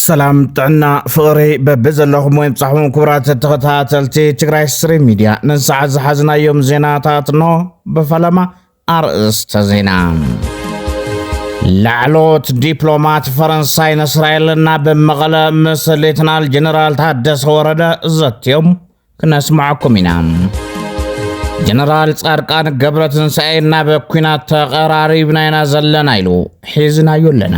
سلام تعنا فقري ببزلهم ويمصحون كبرات التخطاتلتي تግራይ ስትሪም ሚዲያ ንሰዓት ዝሓዝናዮም ዜናታት ነው በፈለማ አርእስተ ዜና ላዕሎት ዲፕሎማት ፈረንሳይን እስራኤልና በመቀለ ምስ ሌተናል ጀነራል ታደሰ ወረደ ዘትዮም ክነስማዕኩም ኢና ጀነራል ጻድቃን ገብረትንሳኤና በኩናት ተቀራሪብና ኢና ዘለና ኢሉ ሒዝናዮለና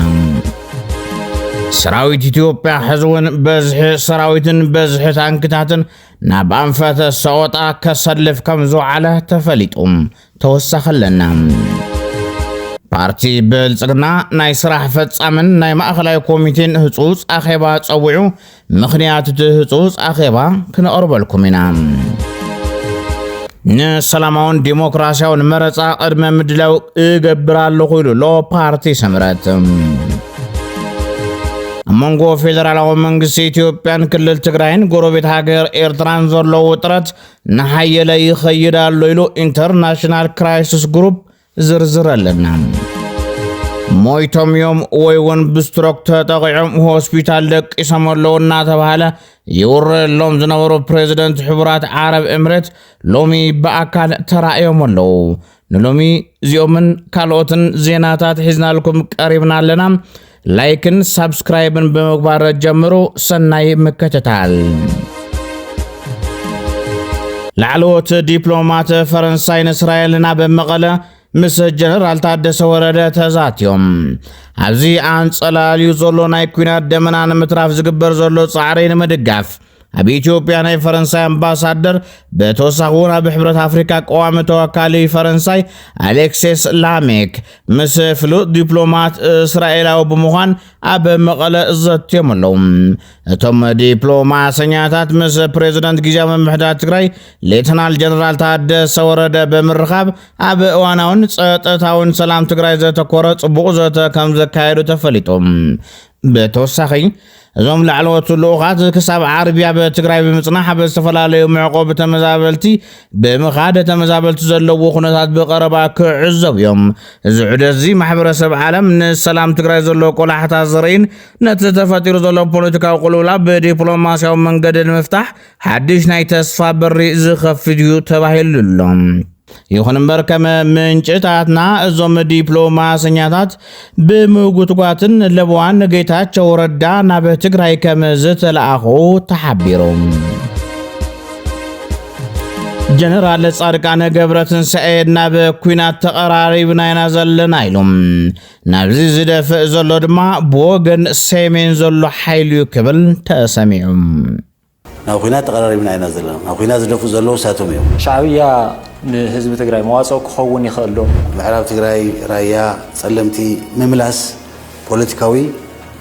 سراويت إثيوبيا حزون بزح سراويتن بزح تانكتاتن ناب أنفات الصوتا كسلف كمزو على تفليتهم توسخ لنا بارتي بلصقنا ناي سراح فتصامن ناي ماخلاي كوميتين هصوص اخيبا صوعو مخنيات هصوص اخيبا كنقربلكم هنا نسلامون ديمقراسيون مرصا قدم مدلو يغبرالو خيلو لو بارتي سمرات منغو فيدرالو منغس ኢትዮጵያን ክልል ትግራይን ጎረቤት ሀገር ኤርትራን ዘሎ ውጥረት ነሐየለ ይخيዳሉ ኢሉ ኢንተርናሽናል ክራይሲስ ግሩፕ ዝርዝረለና ሞይቶሚዮም ወይወን ብስትሮክ ተጠቂዖም ሆስፒታል ደቂሰመለውና ተባለ ይወረሎም ዝነበሩ ፕሬዝዳንት ሕቡራት ዓረብ ኤምሬት ሎሚ በአካል ተራእዮምለው ንሎሚ ዚኦምን ካልኦትን ዜናታት ሒዝናልኩም ቀሪብናለና ላይክን ሰብስክራይብን በመግባር ጀምሮ ሰናይ መከታተል ላዕሎት ዲፕሎማት ፈረንሳይን እስራኤልና በመቀለ ምስ ጀነራል ታደሰ ወረደ ተዛትዮም ኣብዚ አንጸላልዩ ዘሎ ናይ ኩናት ደመና ንምትራፍ ዝግበር ዘሎ ጻዕሪን መድጋፍ ኣብ ኢትዮጵያ ናይ ፈረንሳይ አምባሳደር በተወሳኹና በሕብረት አፍሪካ ቆዋሚ ተወካሊ ፈረንሳይ አሌክሲስ ላሜክ ምስ ፍሉጥ ዲፕሎማት እስራኤላዊ ብምዃን ኣብ መቐለ ዘትየምለው እቶም ዲፕሎማሰኛታት ምስ ፕሬዝዳንት ጊዜያዊ ምምሕዳር ትግራይ ሌተናል ጀነራል ታደሰ ወረደ በምርኻብ ኣብ እዋናውን ጸጥታውን ሰላም ትግራይ ዘተኮረ ጽቡቕ ዘተ ከም ዘካየዱ ተፈሊጦም በተወሳኺ እዞም ላዕሎት ልኡኻት ክሳብ ዓርብያ በትግራይ ብምጽናሕ በዝተፈላለዩ ምዕቆብ ተመዛበልቲ ብምኻድ ተመዛበልቲ ዘለዎ ኩነታት ብቐረባ ክዕዘቡ እዮም እዚ ዑደዚ ማሕበረሰብ ዓለም ንሰላም ትግራይ ዘሎ ቆላሕታ ዘርእን ነቲ ተፈጢሩ ዘሎ ፖለቲካዊ ቁልውላብ ብዲፕሎማስያዊ መንገዲ ንምፍታሕ ሓድሽ ናይ ተስፋ በሪ ዝኸፍት እዩ ተባሂሉሎም ይኹን እምበር ከም ምንጭታትና እዞም ዲፕሎማሰኛታት ብምጉትጓትን ለብዋን ጌታቸው ረዳ ናብ ትግራይ ከም ዝተለኣኹ ተሓቢሮም ጀነራል ጻድቃን ገብረትንሳኤ ናብ ኩናት ተቀራሪብና ኢና ዘለና ኢሎም ናብዚ ዝደፍእ ዘሎ ድማ ብወገን ሰሜን ዘሎ ሓይሉ ክብል ተሰሚዑ ናብ ኩናት ተቀራሪብና ኢና ዘለና ናብ ኩናት ዝደፉ ዘለዉ ሳቶም እዮም ሻዕብያ ንህዝቢ ትግራይ መዋጽኦ ክኸውን ይኽእሉ ምዕራብ ትግራይ ራያ ጸለምቲ ምምላስ ፖለቲካዊ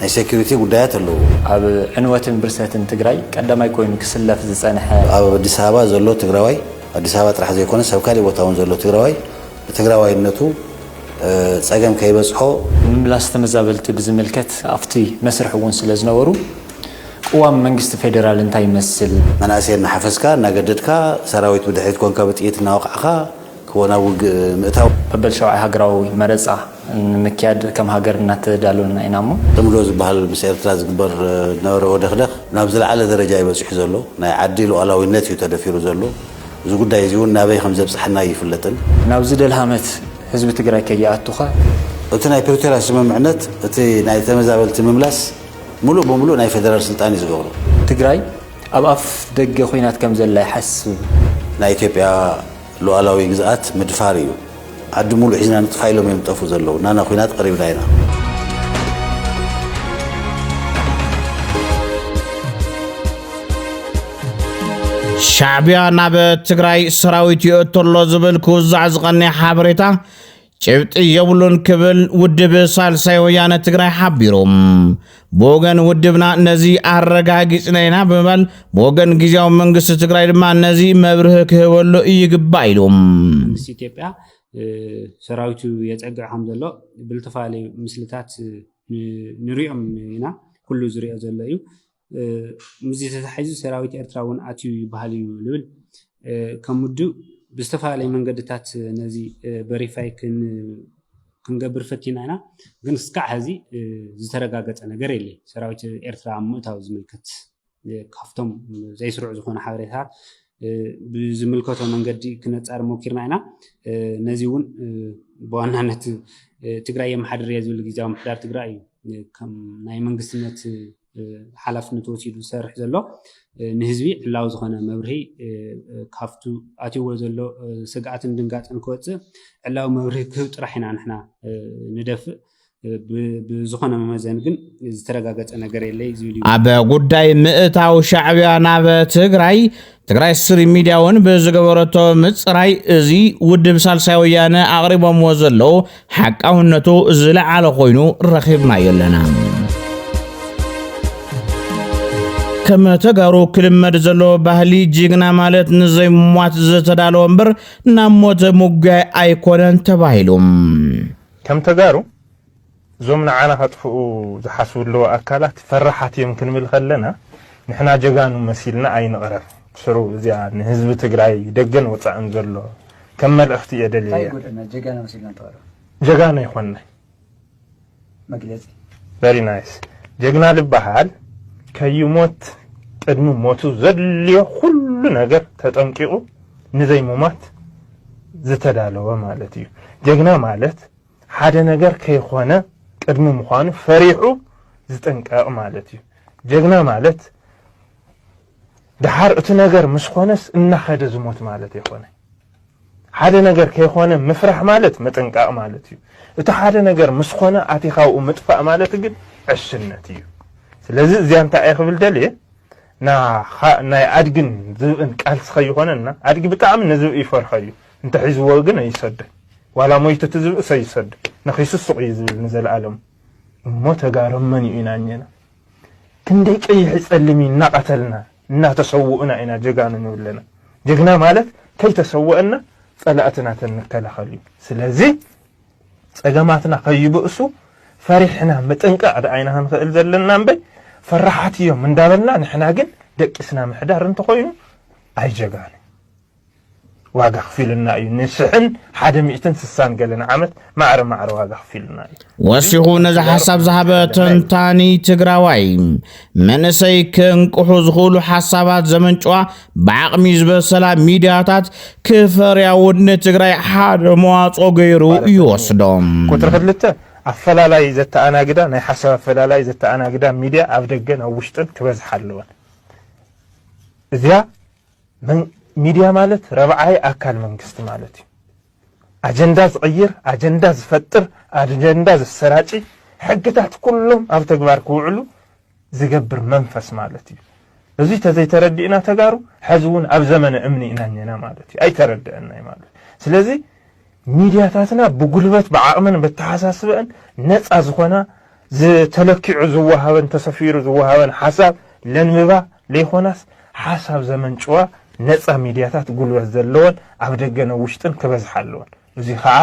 ናይ ሴኩሪቲ ጉዳያት ኣለዉ ኣብ ዕንወትን ብርሰትን ትግራይ ቀዳማይ ኮይኑ ክስለፍ ዝጸንሐ ኣብ አዲስ አበባ ዘሎ ትግራዋይ አዲስ አበባ ጥራሕ ዘይኮነ ሰብ ካሊእ ቦታ እውን ዘሎ ትግራዋይ ትግራዋይነቱ ጸገም ከይበጽሖ ምምላስ ተመዛበልቲ ብዝምልከት ኣብቲ መስርሕ እውን ስለ ዝነበሩ قوام منجست فيدرال انتاي يمثل مناسيرنا حفزكا ناقددكا سراويت بدحيت كونكا بتقيتنا وقعخا كونا وق مئتاو ببل شوعي هاقراوي مرزع مكياد كم هاقرنا تدالونا اينامو تملوز بحال مسيرتنا زقبر نورو ودخدخ نابزل على درجة يبسح زلو نا يعدلو علاوي النتيو تدفيرو زلو زقود دا يزيون نابي خمزة بصحنا يفلتن نابزل الهامت حزب تقراي كياتوخا وتنا يبريتورا سمم معنت اتي ناي تمزابل تمملاس ملو بملو ناي فدرال سلطان يزغورو تግራይ ኣብ ኣፍ ደገ ኮይናት ከም ዘላ ይሓስብ ናይ ኢትዮጵያ ሉዓላዊ ግዛኣት ምድፋር እዩ ዓዲ ሙሉ ሒዝና ንጥፋኢሎም እዮም ጠፉ ዘለዉ ናና ኮይናት ቀሪብና ኢና ሻዕብያ ናብ ትግራይ ሰራዊት ይእተሎ ዝብል ክውዛዕ ዝቐንየ ሓበሬታ ጭብጥ የብሉን ክብል ውድብ ሳልሳይ ወያነ ትግራይ ሓቢሮም ቦገን ውድብና ነዚ አረጋጊጽና ኢና በመባል ቦገን ጊዜያዊ መንግስት ትግራይ ድማ ነዚ መብርህ ክህበሉ ይግባእ ኢሎም ኢትዮጵያ ሰራዊቱ የጸግዕ ከም ዘሎ ብልተፋለዩ ምስልታት ንሪኦም ኢና ኩሉ ዝሪኦ ዘሎ እዩ ምዚ ተታሒዙ ሰራዊት ኤርትራ እውን ኣትዩ ይበሃል እዩ ልብል ከም ውድብ بستفعل من قدتات نزي بريفاي ክንገብር ፈቲናና ግን እስካዕ ሕዚ ዝተረጋገፀ ነገር የለ ሰራዊት ኤርትራ ምእታው ዝምልከት ካፍቶም ዘይስሩዕ ዝኾነ ሓበሬታት ብዝምልከቶ መንገዲ ክነፃር ሞኪርና ኢና ነዚ እውን በዋናነት ትግራይ የመሓደር እየ ዝብል ጊዜያዊ ምሕዳር ትግራይ ከም ናይ መንግስትነት ሓላፍነት ወሲዱ ዝሰርሕ ዘሎ ንህዝቢ ዕላዊ ዝኾነ መብርሂ ካፍቱ ኣትይዎ ዘሎ ስግኣትን ድንጋፅን ክወፅእ ዕላዊ መብርሂ ክህብ ጥራሕ ኢና ንሕና ንደፍእ ብዝኾነ መመዘን ግን ዝተረጋገፀ ነገር የለይ ዝብል እዩ ኣብ ጉዳይ ምእታው ሻዕብያ ናብ ትግራይ ስሪ ሚድያ እውን ብዝገበረቶ ምፅራይ እዚ ውድብ ሳልሳይ ወያነ ኣቕሪቦምዎ ዘለዉ ሓቃውነቱ ዝለዓለ ኮይኑ ረኺብናዮ ኣለና ከም ተጋሩ ክልመድ ዘሎ ባህሊ ጅግና ማለት ንዘይሟት ዝተዳለወ እምበር ናብ ሞት ሙጋይ ኣይኮነን ተባሂሎም ከም ተጋሩ ዞም ንዓና ከጥፍኡ ዝሓስብሉ ኣካላት ፈራሓት እዮም ክንብል ከለና ንሕና ጀጋኑ መሲልና ኣይንቕረብ ስሩ እዚኣ ንህዝቢ ትግራይ ደገን ወፃእን ዘሎ ከም መልእኽቲ የደልየ ጀጋኑ መሲልና ተቐረብ ጀጋኑ ይኾንና መግለፂ very nice ጀግና ልበሃል ከይሞት ቅድሚ ሞቱ ዘድልዮ ኩሉ ነገር ተጠንቂቁ ንዘይ ሞማት ዝተዳለወ ማለት እዩ ጀግና ማለት ሓደ ነገር ከይኾነ ቅድሚ ምዃኑ ፈሪሑ ዝጠንቀቕ ማለት እዩ ጀግና ማለት ድሓር እቲ ነገር ምስ ኾነስ እናኸደ ዝሞት ማለት ይኾነ ሓደ ነገር ከይኾነ ምፍራሕ ማለት መጠንቀቕ ማለት እዩ እቲ ሓደ ነገር ምስ ኾነ ኣቲኻው ምጥፋእ ማለት ግን ዕሽነት እዩ ስለዚ እዚያ እንታይ ኣይኽብል ደልየ ናይ ኣድግን ዝብእን ቃልሲ ከይኾነና ኣድጊ ብጣዕሚ ንዝብእ ይፈርኸ እዩ እንተሒዝዎ ግን ኣይሰድድ ዋላ ሞይቱ እቲ ዝብእ ሰይሰድድ ንኸይስሱቕ እዩ ዝብል ንዘለኣለሙ እሞ ተጋሮም መን እዩ ኢና እኛና ክንደይ ቀይሕ ፀልሚ እናቐተልና እናተሰውእና ኢና ጀጋኑ ንብለና ጀግና ማለት ከይተሰውአና ፀላእትና ተንከላኸል እዩ ስለዚ ፀገማትና ከይብእሱ ፈሪሕና መጠንቀቕ ደኣይና ክንኽእል ዘለና እምበይ ፈራሓት እዮም እንዳበልና ንሕና ግን ደቂስና ምሕዳር እንተኾይኑ ኣይጀጋኑ ዋጋ ክፊልና እዩ ንስሕን 160 ገለና ዓመት ማዕረ ዋጋ ክፊልና እዩ ወሲኹ ነዚ ሓሳብ ዝሃበ ተንታኒ ትግራዋይ መንእሰይ ክንቅሑ ዝኽእሉ ሓሳባት ዘመንጭዋ ብዓቕሚ ዝበሰላ ሚድያታት ክፈርያውን ንትግራይ ሓደ መዋፅኦ ገይሩ ይወስዶም ቁጥሪ 2 ኣፈላላይ ዘተኣናግዳ ናይ ሓሳብ ኣፈላላይ ዘተኣናግዳ ሚድያ ኣብ ደገን ኣብ ውሽጥን ክበዝሕ ኣለወን እዚያ ሚድያ ማለት ረብዓይ ኣካል መንግስቲ ማለት እዩ ኣጀንዳ ዝቕይር ኣጀንዳ ዝፈጥር ኣጀንዳ ዝሰራጪ ሕግታት ኩሎም ኣብ ተግባር ክውዕሉ ዝገብር መንፈስ ማለት እዩ እዚ ተዘይተረዲእና ተጋሩ ሕዚ እውን ኣብ ዘመነ እምኒ ኢና ኔና ማለት እዩ ኣይተረድአናይ ማለት ስለዚ ሚድያታትና ብጉልበት ብዓቕምን ብተሓሳስበን ነፃ ዝኾና ዝተለኪዑ ዝወሃበን ተሰፊሩ ዝወሃበን ሓሳብ ለንብባ ለይኾናስ ሓሳብ ዘመንጭዋ ነፃ ሚድያታት ጉልበት ዘለወን ኣብ ደገነ ውሽጥን ክበዝሕ ኣለወን እዚ ከዓ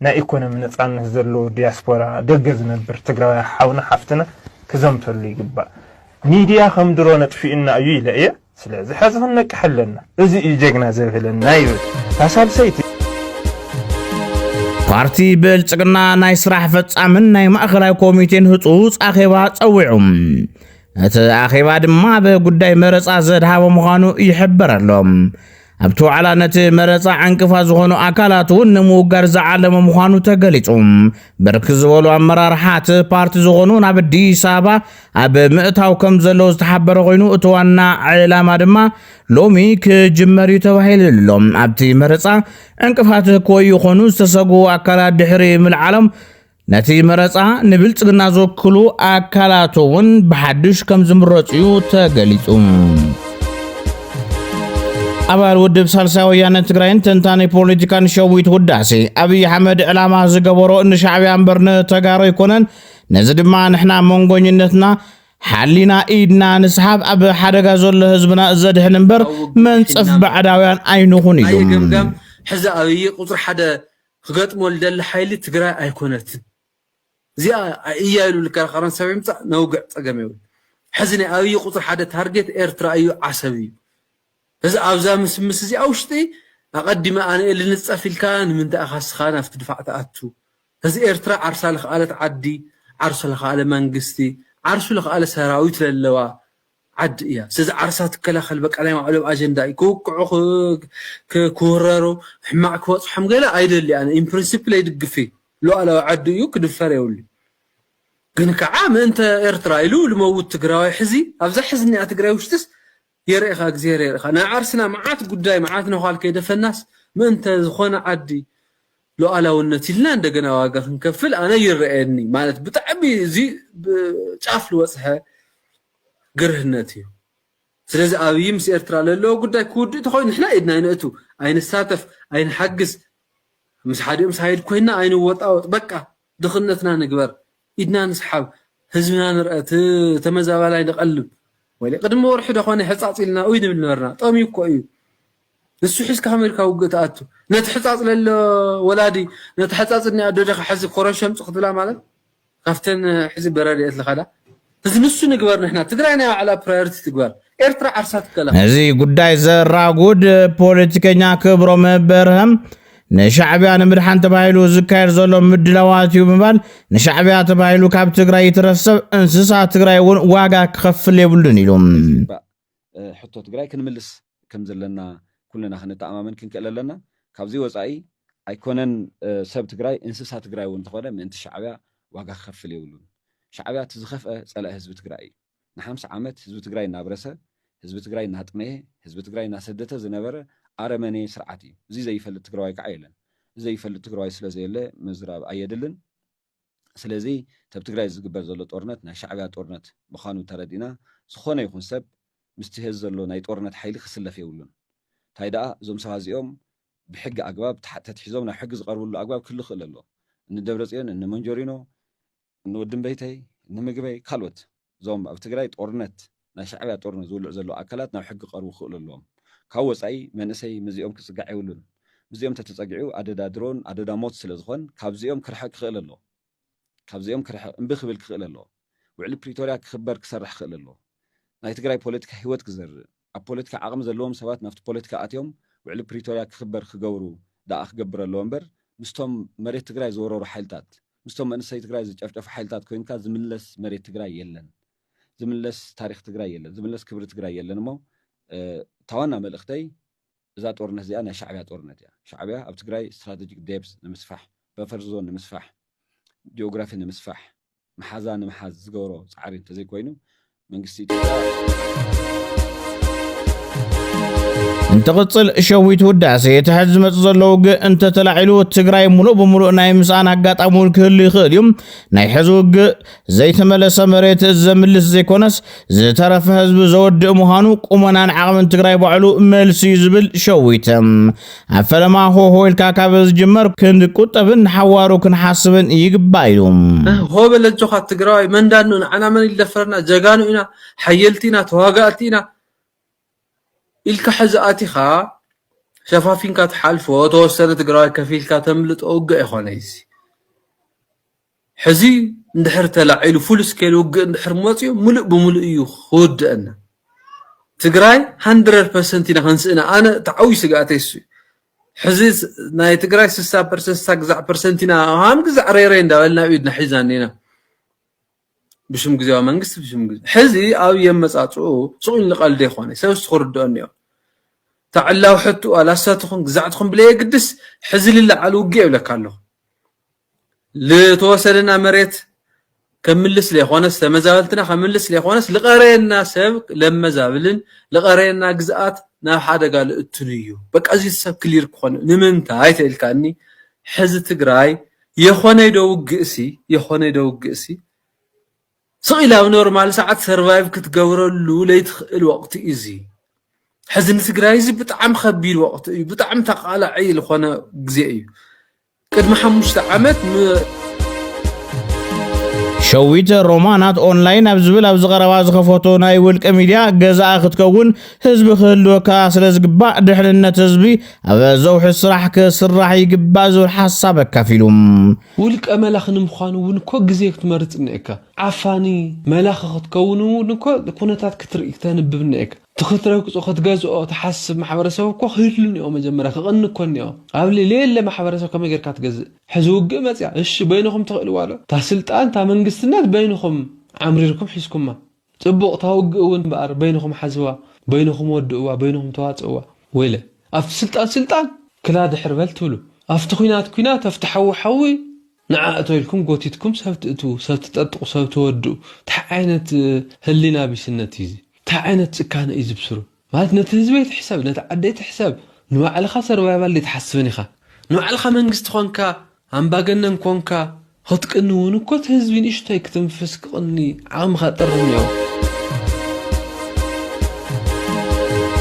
ናይ ኢኮኖሚ ነፃነት ዘለዎ ዲያስፖራ ደገ ዝነብር ትግራዋይ ሓውና ሓፍትና ክዘምተሉ ይግባእ ሚድያ ከም ድሮ ነጥፊእና እዩ ኢለየ ስለዚ ሕዚ ክንነቅሕ ኣለና እዚ እዩ ጀግና ዘብህለና ይብል ሳልሰይቲ ፓርቲ ብልጽግና ናይ ስራሕ ፈጻምን ናይ ማእኸላይ ኮሚቴን ህጹጽ ኣኼባ ጸዊዑም እቲ ኣኼባ ድማ ብጉዳይ መረፃ ዘድሃበ ምዃኑ ይሕበረሎም ኣብቲ ዋዕላ ነቲ መረፃ ዕንቅፋት ዝኾኑ ኣካላት እውን ንምውጋር ዝዓለመ ምዃኑ ተገሊጹ ብርክት ዝበሉ ኣመራርሓት ፓርቲ ዝኾኑ ናብ ኣዲስ ኣበባ ኣብ ምእታው ከም ዘለዎ ዝተሓበረ ኮይኑ እቲ ዋና ዕላማ ድማ ሎሚ ክጅመር እዩ ተባሂሉሎም ኣብቲ መረፃ ዕንቅፋት ክወዩ ይኾኑ ዝተሰግኡ ኣካላት ድሕሪ ምልዓሎም ነቲ መረፃ ንብልጽግና ዝወክሉ ኣካላት እውን ብሓድሽ ከም ዝምረፁ እዩ ተገሊጹ ኣባል ውድብ ሳልሳይ ወያነ ትግራይን ተንታኒ ፖለቲካን ሸዊት ውዳሴ ኣብይ ኣሕመድ ዕላማ ዝገበሮ ንሻዕብያ እምበር ንተጋሩ ይኮነን ነዚ ድማ ንሕና መንጎኝነትና ሓሊና ኢድና ንስሓብ ኣብ ሓደጋ ዘሎ ህዝብና ዘድሕን እምበር መንፅፍ ባዕዳውያን ኣይንኹን እዩ ሕዚ ኣብይ ቁፅሪ ሓደ ክገጥሞ ልደሊ ሓይሊ ትግራይ ኣይኮነትን እዚኣ እያይሉ ልከራኸረን ሰብ ይምፃእ ነውግዕ ፀገም ይብል ሕዚ ናይ ኣብይ ቁፅሪ ሓደ ታርጌት ኤርትራ እዩ ዓሰብ እዩ እዚ ኣብዛ ምስምስ እዚ ኣውሽጢ ኣቐዲመ ኣነ ልንፀፍ ኢልካ ንምንታይ ኣኻ ስኻ ናፍቲ ድፋዕ ተኣቱ هذه إيرترا عرسة لخالة عدي عرسة لخالة منجستي عرسة لخالة سراويت للوا عد إياه سيز عرسات كلا خلبك عليهم علوم أجندة يكوك كوررو معك وصح حمقلة أيضا اللي أنا إن برنسيبل يدق فيه لو على عد يوك دفر يولي كنك عام أنت إيرترا يلو لموت تقراوي حزي أفزا حزني أتقراوي وشتس يريخا كزير يريخا أنا عرسنا معات قداي معات نوخال كيدا فالناس ما أنت زخونا عدي لو على ونتي لنا ندقنا واقف نكفل أنا يرئني مالت بتعبي زي بتعرف الوصحة قرهنتي سلازي أبي مس إيرترا لو قداي كود تخوي نحنا إدنا ينقتو أين الساتف أين حجز مس حادي مس هايد كوينا أين وطاوط بقى دخلنتنا نقبر إدنا نسحب حزبنا نرأت تمزاولا لا نقلب ولا قدم ورح دخواني حصاص لنا وين من الورنا طامي كويو السحيس كاميركا وقتاتو نتحصاص للولادي نتحصاص اني اددخ حزب كورشم صخدلا مالت كافتن حزب براديت لخدا تزنسو نقبر نحنا تقراينا على برايورتي تقبر إيرترا عرسات كلام هذه قداي زراغود بوليتيكኛ ክብሮም በርሃም ንሻዕብያ ንምድሓን ተባሂሉ ዝካየድ ዘሎ ምድላዋት እዩ ብምባል ንሻዕብያ ተባሂሉ ካብ ትግራይ ይትረሰብ እንስሳ ትግራይ እውን ዋጋ ክኸፍል የብሉን ኢሎም ሕቶ ትግራይ ክንምልስ ከም ዘለና ኩልና ክንተኣማመን ክንከለለና ካብዚ ወፃኢ ኣይኮነን ሰብ ትግራይ እንስሳ ትግራይ እውን ተኾነ ምእንቲ ሻዕብያ ዋጋ ክኸፍል የብሉን ሻዕብያ ትዝኸፍአ ፀላእ ህዝቢ ትግራይ ን50 ዓመት ህዝቢ ትግራይ እናብረሰ ህዝቢ ትግራይ እናጥመየ ህዝቢ ትግራይ እናሰደተ ዝነበረ አረመኔ ስርዓት እዩ እዚ ዘይፈልጥ ትግራዋይ ከዓ የለን ዘይፈልጥ ትግራዋይ ስለዘየለ ምዝራብ ኣየድልን ስለዚ ተብ ትግራይ ዝግበር ዘሎ ጦርነት ናይ ሻዕብያ ጦርነት ምዃኑ ተረዲና ዝኾነ ይኹን ሰብ ምስቲ ህዝቢ ዘሎ ናይ ጦርነት ሓይሊ ክስለፍ የብሉን እንታይ ደኣ እዞም ሰባት እዚኦም ብሕጊ ኣግባብ ተትሒዞም ናብ ሕጊ ዝቐርብሉ ኣግባብ ክህሉ ይኽእል ኣሎ እንደብረፅዮን እነመንጆሪኖ እንወድን በይተይ ንምግበይ ካልኦት እዞም ኣብ ትግራይ ጦርነት ናይ ሻዕብያ ጦርነት ዝውልዕ ዘሎ ኣካላት ናብ ሕጊ ቀርቡ ክኽእሉ ኣለዎም ካብ ወፃኢ መንእሰይ ምዚኦም ክፅጋዕ የብሉን ምዚኦም ተተፀጊዑ ኣደዳ ድሮን ኣደዳ ሞት ስለ ዝኾን ካብዚኦም ክርሕቕ ክኽእል ኣሎ ካብዚኦም ክርሕቕ እምቢ ክብል ክኽእል ኣሎ ውዕሊ ፕሪቶርያ ክኽበር ክሰርሕ ክኽእል ኣሎ ናይ ትግራይ ፖለቲካ ሂወት ክዘርእ ኣብ ፖለቲካ ዓቕሚ ዘለዎም ሰባት ናብቲ ፖለቲካ ኣትዮም ውዕሊ ፕሪቶርያ ክኽበር ክገብሩ ደኣ ክገብር ኣለዎ እምበር ምስቶም መሬት ትግራይ ዝወረሩ ሓይልታት ምስቶም መንእሰይ ትግራይ ዝጨፍጨፉ ሓይልታት ኮይንካ ዝምለስ መሬት ትግራይ የለን ዝምለስ ታሪክ ትግራይ የለን ዝምለስ ክብሪ ትግራይ የለን እሞ ታዋና መልእኽተይ እዛ ጦርነት እዚኣ ናይ ሻዕብያ ጦርነት እያ ሻዕብያ ኣብ ትግራይ ስትራቴጂክ ዴፕስ ንምስፋሕ በፈር ዞን ንምስፋሕ ጂኦግራፊ ንምስፋሕ መሓዛ ንምሓዝ ዝገብሮ ፃዕሪ እንተዘይኮይኑ መንግስቲ እንተቕፅል ሸዊት ውዳሴ የተሕዝ መጽ ዘለው እንተ ተላዒሉ ትግራይ ሙሉእ ብምሉእ ናይ ምስኣን ኣጋጣሙን ክህሉ ይኽእል እዩ ናይ ሕዚ ውግእ ዘይተመለሰ መሬት ዘምልስ ዘይኮነስ ዝተረፈ ህዝቢ ዘወድእ ምዃኑ ቁመናን ዓቕምን ትግራይ ባዕሉ መልሲ ዝብል ሸዊት ኣብ ፈለማ ሆሆ ኢልካ ካብ ዝጅመር ክንቁጠብን ሓዋሩ ክንሓስብን ይግባእ ኢሉ ሆ በለጆኻ ትግራይ መንዳኑ ንዓና መን ይደፈርና ጀጋኑ ኢና ሓየልቲና ተዋጋእቲና إلك حزقاتها شفافين كات حالفو توسنة تقرأي كفيل كات تملت أوجا إخوانيسي حزي ندحر تلعيلو فول سكيل وجا ندحر مواتيو ملء بملء يو خود أنا تقرأي 100% إنا هنسئنا أنا تعوي سقاتيسي حزي ناي تقرأي 6% ساقزع برسنتنا هم قزع ريرين دا ولنا بيدنا حزانينا بشم جزاء منقص بشم جزاء حزي أو يمساتو صون لقال دي إخواني سوس خرد الدنيا تعلوا حتى على ساتكم جزعتكم بلي قدس حزي لله على وجيه ولا كله لتواصلنا مريت كملس لي إخواني استمزالتنا كملس لي إخواني لقرينا سبق لما زابلن لقرينا جزءات نا حدا قال التنيو بق أزيد سب كلير كون نمنت هاي تلكاني حزي تجراي يخواني دوق قسي يخواني دوق قسي صيلا ونورمال ساعات سرفايف كتقورلو ليت الوقت ايزي حزن تقرايزي بطعم خبير وقت بطعم تقالع عيل خوانا قزيئي قد محموش عمت ሸዊት ሮማናት ኦንላይን ኣብዝብል ኣብ ዝቐረባ ዝኸፈቶ ናይ ውልቀ ሚድያ ገዛእ ክትከውን ህዝቢ ክህልወካ ስለ ዝግባእ ድሕንነት ህዝቢ ኣብ ዘውሒ ስራሕ ክስራሕ ይግባእ ዝብል ሓሳብ ኣካፊሉ ውልቀ መላኽ ንምዃኑ እውን እኮ ግዜ ክትመርፅ እኒአካ ዓፋኒ መላኽ ክትከውን እውን እኮ ኩነታት ክትርኢ ክተንብብ እኒአካ تخترك صخت جزء تحسب محبرسه كو خيلن يوم مجمرة خقن كون يوم قبل ليه محبرسه كم يقدر كاتجز حزوق متى إيش بينكم تقولوا ولا تحصلتان تامن قستنات بينكم عمريكم حسكم ما تبغى توقعون بقر بينكم حزوا بينكم ودوا بينكم تواتوا ولا أفسلتان سلطان كلا دحربل تولو كوينات أفتحوا حوي نعاتوا لكم قوتيتكم سبتتو سبتتطقوا سبتودوا تحعينت هلينا بسنتيزي تعينت كان إيزي بسرو مالت نتهزويت حساب نتعديت حساب نوع على خسر ويبال اللي تحسبني خا نوع على منقست خونكا عم باقنن كونكا خطك انو نكو تهزوين اشتاي كتنفسك قني عام خاطرهم يوم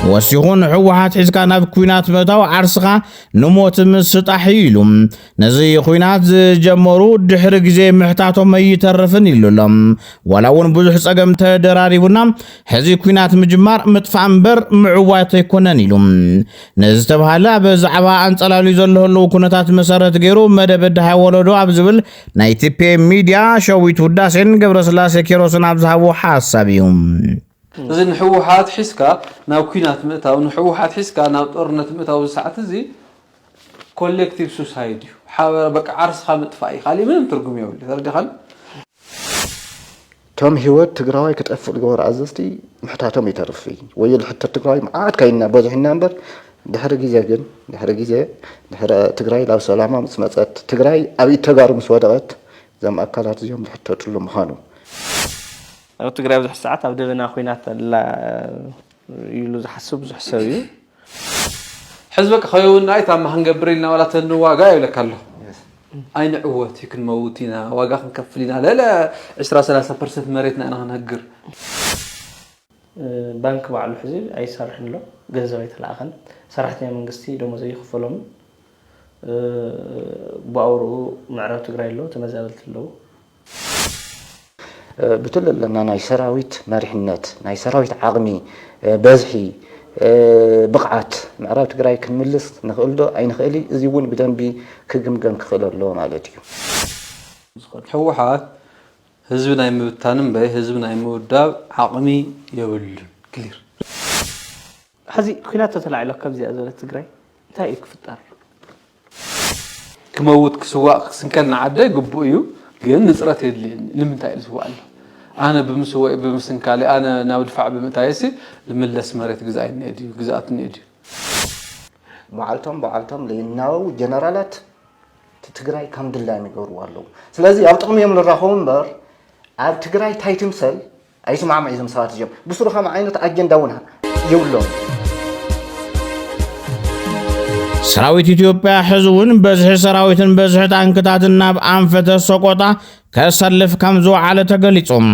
وسيغون حوحات حزكا ناب كوينات متاو عرسخا نموت مسطح إلوم نزي كوينات جمرو دحر غزي محتاتو ميترفن إلولم ولاون بزح صقم تدراريبنا حزي كوينات مجمار مطفع امبر معوايت يكونن إلوم نزي تبهالا بزعبا انصلالو يزلهلو كونتات مسارت غيرو مدب دحا ولدو ابزبل ناي تي بي ميديا شويت وداسين غبرسلاسي كيروسن ابزحبو حسابيهم زين نحوحات حسكا ناو كينات متاو نحوحات حسكا ناو طرنت متاو ساعات زي كولكتيف سوسايدي حاول بقى عرس خامطفاي خالي من ترجم يولي تردخل توم هيوت تقراي كتقفل جوار عزستي محتاجهم يترفي ويل حتى تقراي معاد كاينا بوزح النمبر دحر جيزه دحر تقراي لاو سلامه مسمصت تقراي ابي تغار مسودقت زم اكلات زيهم حتى طلو مخانو أو تقرأ بزح ساعات أو دبنا خوينات لا يلو زحسب بزح سويه حزبك خيون نايت عم هنقبريلنا ولا تنواقع يقولك الله أين عوت يكون موتينا واقع نكفلينا لا 10-30% مريتنا أنا هنهجر بنك مع الحزب أي صرح له جزاوية العقل صرحتني من قصتي دوما زي خفلهم بأورو معرض تقرأ له تمزالت له بتقول لنا ناي سراويت مرحنات ناي سراويت عقمي بازحي بقعات معراب تقراي كنملس نقول له اي نخلي زيون بدنبي كجمجم كخلر له مالتي حوحات حزبنا يموتانم باي حزبنا يموداب عقمي يول كلير هذه كينات تطلع له كبزي ازولت تقراي انتي يكفطر كموت كسواق سنكن عدا يقبؤيو ግን ንጽረት የለኝ ለምንታይ ልስዋል አነ በምስንካለ አነ ናው ድፋዕ በመታየሲ ለምለስ መሬት ግዛይ ነዲ ግዛት ነዲ በዓልቶም ለናው ጀነራላት ትግራይ ከምድላ የሚገሩ አለው ስለዚህ አብጥም የምንራኸው በር አብ ትግራይ ታይትምሰል አይስማማ ይዘም ሰዓት ጀም ብስሩኸ አይነት አጀንዳውና ይውለው ሰራዊት ኢትዮጵያ ህዝቡን በዝህ ሰራዊትን በዝህ ታንክታትና በአንፈተ ሰቆጣ ከሰልፍ ከምዞ ዓለ ተገሊጾም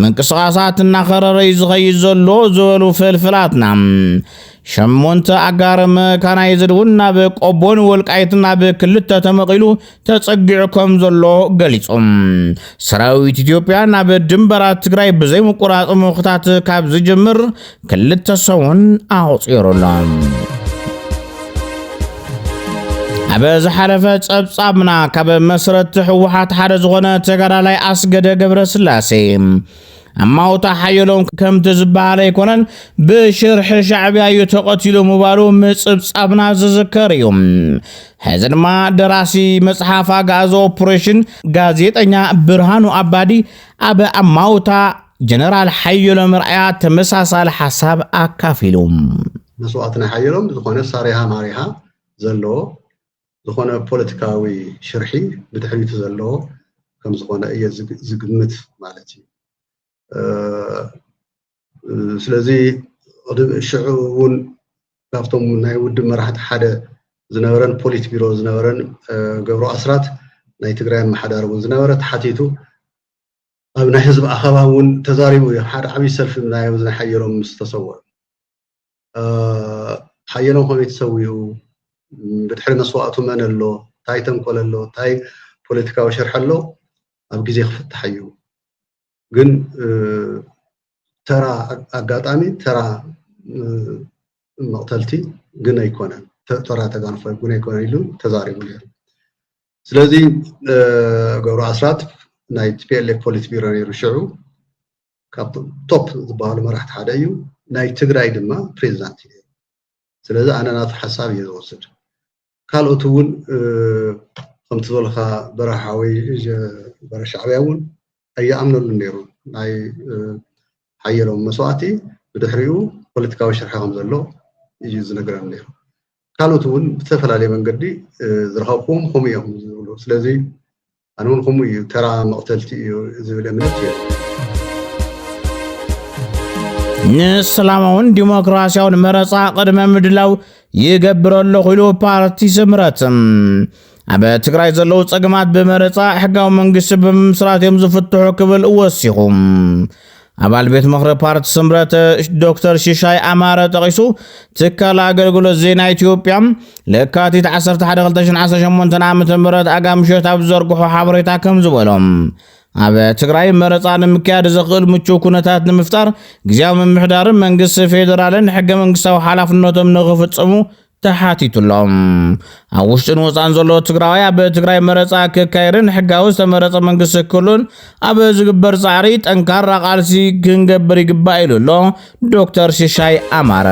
መንቅስቃሳትና ኸረረይ ዝኸይድ ዘሎ ዝበሉ ፍልፍላትና ሸሞንተ አጋር መካናይዝድውና በቆቦን ወልቃይትና በክልተ ተመቂሉ ተጸጊዑ ከም ዘሎ ገሊጾም ሰራዊት ኢትዮጵያና በድንበራት ትግራይ በዘይ መቆራጽ መኽታት ካብ ዝጅምር ክልተ ሰውን አውጽሮሎም أبز حرفة أبصابنا كاب مسرت حوحات حرز غنا تجارة أسجد جبر سلاسي أما وتحيلهم كم تزبع عليكونن بشرح شعبي يتقتلوا مبارو أبصابنا زذكريهم هذا ما دراسي مصحف غاز أوبريشن غازيت أنيا برهانو أبادي أب أما وتا جنرال حيلهم رأيات مساسال حساب أكافيلهم مسواتنا حيلهم زخونة صاريها ماريها زلو زخونه ፖለቲካዊ ሽርሒ ብድሕሪቱ ዘለዎ ከም ዝኮነ እየ ዝግምት ማለት እዩ ስለዚ ሽዑውን ካብቶም ናይ ውድብ መራሕቲ ሓደ ዝነበረን ፖሊት ቢሮ ዝነበረን ገብሩ ኣስራት ናይ ትግራይ ማሕዳር እውን ዝነበረ ተሓቲቱ ኣብ ናይ ህዝብ ኣኸባውን ተዛሪቡ ሓደ ዓብይ ሰልፊ ናይ ሓየሎም ዝተሰወረ ሓየሎም ከመይ ተሰዊኡ بدحر مسواتو من اللو تاي تنقل اللو تاي بوليتيكا وشرح اللو أبقي زي خفت حيو قن ترى أقاطامي ترى مقتلتي قنا يكونن ترى تقانفا قنا يكونن يلو تزاري بولير سلازي قورو عصرات نايت بيالك بوليت بيراني رشعو كاب توب ضبالو ما راح تحاديو ናይ ትግራይ ድማ ፕሬዝዳንት እዩ ስለዚ ኣነ ናቱ ሓሳብ እየ ዝወስድ ካልኦት እውን ከምቲ ዝበልካ በረሓዊ በረሻዕብያ እውን ኣየኣምነሉ ነይሩ ናይ ሓየሎም መስዋዕቲ ብድሕሪኡ ፖለቲካዊ ሽርሒ ከም ዘሎ እዩ ዝነግረን ነይሩ ካልኦት እውን ብዝተፈላለየ መንገዲ ዝረኸብዎም ከምኡ እዮም ዝብሉ ስለዚ ኣነ እውን ከምኡ እዩ ተራ መቕተልቲ እዩ ዝብል እምነት እየ ንሰላማውን ዲሞክራሲያውን መረፃ ቅድመ ምድላው ይገብረሉ ኺሉ ፓርቲ ስምረት ኣብ ትግራይ ዘለው ፀገማት ብመረፃ ሕጋዊ መንግስቲ ብምስራት እዮም ዝፍትሑ ክብል ወሲኹም አባል ቤት ምክሪ ፓርቲ ስምረት ዶክተር ሽሻይ አማረ ጠቂሱ ትካል አገልግሎት ዜና ኢትዮጵያ ለካቲት 11 2018 ዓመተ ምህረት አጋምሸት ኣብ ዘርግሑ ሓበሬታ ከም ዝበሎም ኣብ ትግራይ መረፃ ንምክያድ ዝኽእል ምቹ ኩነታት ንምፍጣር ግዝያዊ ምምሕዳር መንግስቲ ፌደራልን ሕገ መንግስታዊ ሓላፍነቶም ንኽፍጽሙ ተሓቲቱሎም ኣብ ውሽጥን ወፃን ዘሎ ትግራዋይ ኣብ ትግራይ መረፃ ክካየድን ሕጋዊ ዝተመረፀ መንግስቲ ክህሉን ኣብ ዝግበር ፃዕሪ ጠንካራ ቃልሲ ክንገብር ይግባእ ኢሉ ኣሎ ዶክተር ሽሻይ አማረ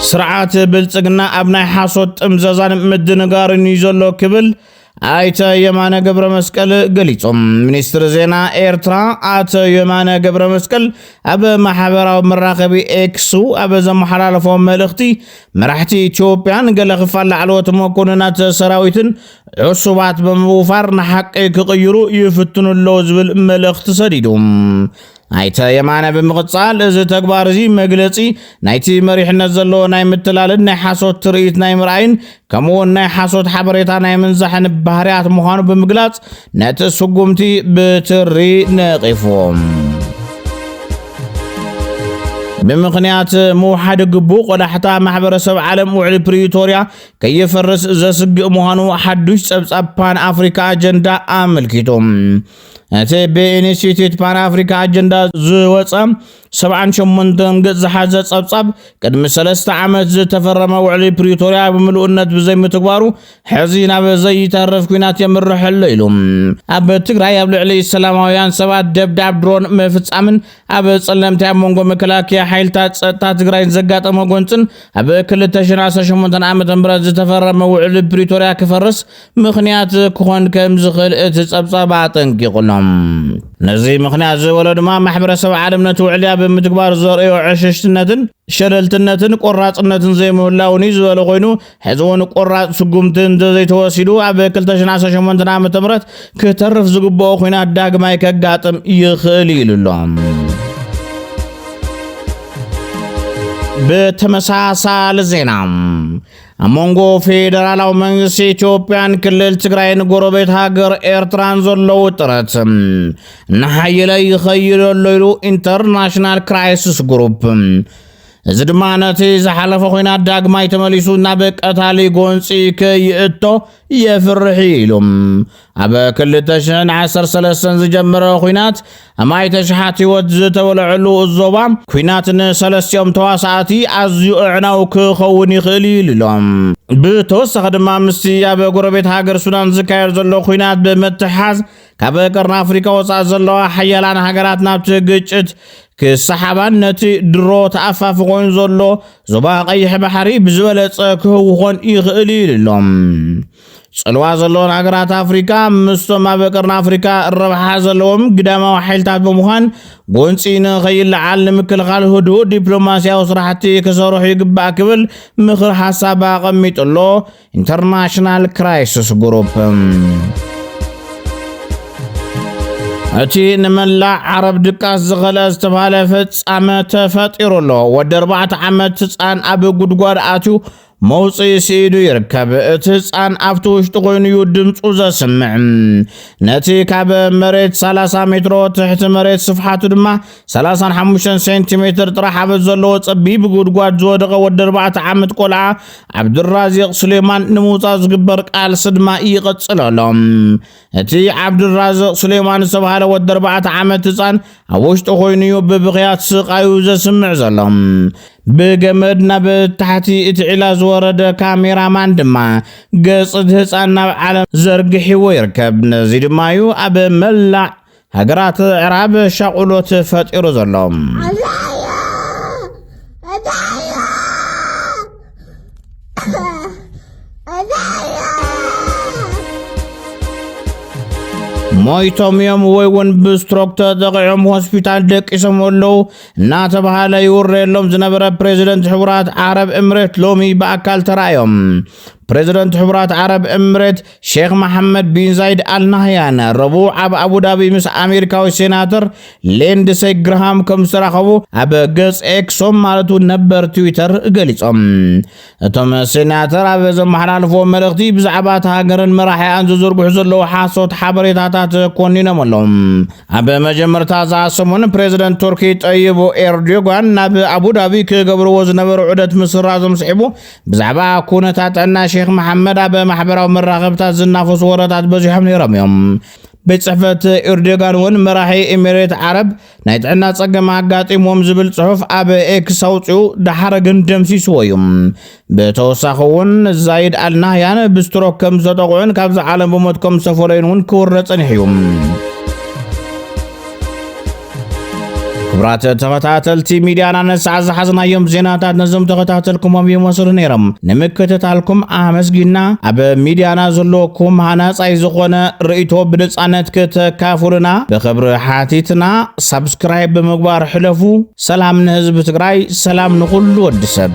ስርዓት ብልጽግና ኣብ ናይ ሓሶት ጥምዘዛን ምድንጋርን እዩ ዘሎ ክብል አይተ የማነ ገብረ መስቀል ገሊጾም ሚኒስትር ዜና ኤርትራ አተ የማነ ገብረ መስቀል ኣብ ማሕበራዊ መራኸቢ ኤክሱ ኣብ ዘመሓላለፎ መልእኽቲ መራሕቲ ኢትዮጵያን ገለ ክፋል ላዕለዎት መኮንናት ሰራዊትን ዕሱባት ብምውፋር ንሓቂ ክቕይሩ ይፍትኑሎ ዝብል መልእኽቲ ሰዲዱ አይተ የማነ ብምቕጻል እዚ ተግባር እዚ መግለጺ ናይቲ መሪሕነት ዘሎ ናይ ምትላልን ናይ ሓሶት ትርኢት ናይ ምርኣይን ከምኡውን ናይ ሓሶት ሓበሬታ ናይ ምንዛሕን ባህርያት ምዃኑ ብምግላጽ ነቲ ስጉምቲ ብትሪ ነቒፎም ብምኽንያት ምውሓድ ግቡእ ቆዳሕታ ማሕበረሰብ ዓለም ውዕሊ ፕሪቶርያ ከይፈርስ ዘስግእ ምዃኑ ሓዱሽ ጸብጻብ ፓን አፍሪካ አጀንዳ ኣመልኪቶም እቲ ብኢንስቲትዩት ፓን አፍሪካ አጀንዳ ዝወፀ 78 ገጽ ዝሓዘ ጸብጻብ ቅድሚ 3 ዓመት ዝተፈረመ ውዕሊ ፕሪቶርያ ብምልኡነት ብዘይምትግባሩ ሕዚ ናብ ዘይተርፍ ኩናት የምርሕ ኣሎ ኢሉ ኣብ ትግራይ ኣብ ልዕሊ ሰላማውያን ሰባት ደብዳብ ድሮን ምፍጻምን ኣብ ጸለምቲ ኣብ መንጎ መከላከያ ሓይልታት ጸጥታ ትግራይ ዘጋጠመ ጎንፅን ኣብ 2018 ዓመተ ምህረት ዝተፈረመ ውዕሊ ፕሪቶርያ ክፈርስ ምኽንያት ክኾን ከም ዝኽእል እቲ ጸብጻብ አጠንቂቁሎም ነዚ ምኽንያት ዝበሎ ድማ ማሕበረሰብ ዓለም ነቲ ውዕሊ ብምትግባር ዘርእዮ ዕሽሽትነትን ሸለልትነትን ቆራጽነትን ዘይምህላውን ዝበለ ኮይኑ ሕዚ እውን ቆራጽ ስጉምትን ዘይተወሲዱ ኣብ 2018 ዓመተ ምህረት ክተርፍ ዝግብኦ ኩናት ዳግማይ ከጋጥም ይኽእል ኢሉሎም በተመሳሳለ ዜና አሞንጎ ፌደራላዊ መንግስት ኢትዮጵያን ክልል ትግራይን ጎረቤት ሀገር ኤርትራን ዘለው ጥረት ንሓየለ ይኸይደሎ ኢሉ ኢንተርናሽናል ክራይሲስ ግሩፕ እዚ ድማ ነቲ ዝሓለፈ ኩናት ዳግማይ ተመሊሱ ናብ ቀታሊ ጎንፂ ከይእቶ የፍርሕ ኢሎም ኣብ 2013 ዝጀመረ ኩናት ኣማይ ተሽሓት ህይወት ዝተበልዐሉ ዞባ ኩናት ንሰለስቲኦም ተዋሳእቲ ኣዝዩ ዕናው ክኸውን ይኽእል ኢሎም ብተወሳኺ ድማ ምስቲ ኣብ ጎረቤት ሃገር ሱዳን ዝካየድ ዘሎ ኩናት ብምትሓዝ ካብ ቀርኒ ኣፍሪካ ወፃእ ዘለዋ ሓያላን ሃገራት ናብቲ ግጭት ክሰሓባን ነቲ ድሮ ተኣፋፊ ኮይኑ ዘሎ ዞባ ቀይሕ ባሕሪ ብዝበለፀ ክህውኾን ይኽእል ኢሎም ጽልዋ ዘለዎን ሃገራት ኣፍሪካ ምስቶም ኣብ ቀርኒ ኣፍሪካ ረብሓ ዘለዎም ግዳማዊ ሓይልታት ብምዃን ጎንፂ ንኸይለዓል ንምክልኻል ህዱእ ዲፕሎማስያዊ ስራሕቲ ክሰርሑ ይግባእ ክብል ምክሪ ሓሳብ ኣቐሚጡሎ ኢንተርናሽናል ክራይሲስ ግሩፕ እቲ ንመላእ ዓረብ ድቃስ ዝኸልአ ዝተባሃለ ፍጻመ ተፈጢሩ ኣሎ ወዲ 4 ዓመት ህፃን ኣብ ጉድጓድ ኣትዩ መውፅኢ ሲኢዱ ይርከብ እቲ ህፃን ኣብቲ ውሽጢ ኮይኑ እዩ ድምፁ ዘስምዕ ነቲ ካብ መሬት 30 ሜትሮ ትሕቲ መሬት ስፍሓቱ ድማ 35 ሴንቲሜትር ጥራሕ ኣብ ዘለዎ ፀቢብ ጉድጓድ ዝወደቐ ወዲ 4 ዓመት ቆልዓ ዓብድራዚቅ ስሌማን ንምውፃእ ዝግበር ቃልሲ ድማ ይቕፅል ኣሎ እቲ ዓብድራዚቅ ስሌማን ዝተባሃለ ወዲ 4 ዓመት ህፃን ኣብ ውሽጢ ኮይኑ እዩ ብብኽያት ስቃዩ ዘስምዕ ዘሎ ብገመድ ናብ ታሕቲ እቲ ዒላ ዝወረደ ካሜራማን ድማ ገጽ ህፃን ናብ ዓለም ዘርግሒዎ ይርከብ ነዚ ድማ እዩ ኣብ መላእ ሃገራት ዕራብ ሻቁሎት ፈጢሩ ዘሎም ሞይቶም እዮም ወይ እውን ብስትሮክ ተጠቂዖም ሆስፒታል ደቂሶም ኣለው እናተባሃለ ይውረየሎም ዝነበረ ፕሬዚደንት ሕቡራት ዓረብ እምሬት ሎሚ በአካል ተራእዮም ፕሬዚደንት ሕቡራት ዓረብ እምሬት ሼክ መሐመድ ቢን ዛይድ አልናህያን ረቡዕ ኣብ አቡዳቢ ምስ አሜሪካዊ ሴናተር ሊንድሴይ ግራሃም ከም ዝተራኸቡ ኣብ ገጽ ኤክሶም ማለቱ ነበር ትዊተር ገሊጾም እቶም ሴናተር ኣብ ዘመሓላልፎ መልእኽቲ ብዛዕባ ሃገርን መራሕያን ዝዝርግሑ ዘለዉ ሓሶት ሓበሬታታት ኮኒኖም ኣሎም ኣብ መጀመርታ ዝሰሙን ፕሬዚደንት ቱርኪ ጠይብ ኤርዶጋን ናብ አቡዳቢ ክገብርዎ ዝነበሩ ዑደት ምስራዞም ስሒቡ ብዛዕባ ኩነታት ጥዕና ሼክ መሐመድ ኣብ ማሕበራዊ መራኸብታት ዝናፈሱ ወረታት በዚሖም ነይሮም እዮም በጽሕፈት ኤርዶጋን ውን መራሒ ኤሚሬት ዓረብ ናይ ጥዕና ጸገም ኣጋጢሞም ዝብል ጽሑፍ ኣብ ኤክስ ኣውፂኡ ድሓረ ግን ደምሲስዎ እዩ ብተወሳኺ ውን ዛይድ አልናህያን ብስትሮክ ከም ዝተጠቕዑን ካብዚ ዓለም ብሞት ከም ዝተፈለዩን ውን ክውረፅ ጸኒሑ ክብራት ተኸታተልቲ ሚድያና ነሳዕ ዝሓዝናዮም ዜናታት ነዞም ተኸታተልኩሞም ይመስሉ ነይሮም ንምክትታልኩም ኣመስጊና ኣብ ሚድያና ዘለኩም ሃናጻይ ዝኾነ ርእይቶ ብነጻነት ከተካፍሉና ብኽብሪ ሓቲትና ሰብስክራይብ ብምግባር ሕለፉ ሰላም ንህዝቢ ትግራይ ሰላም ንኹሉ ወዲ ሰብ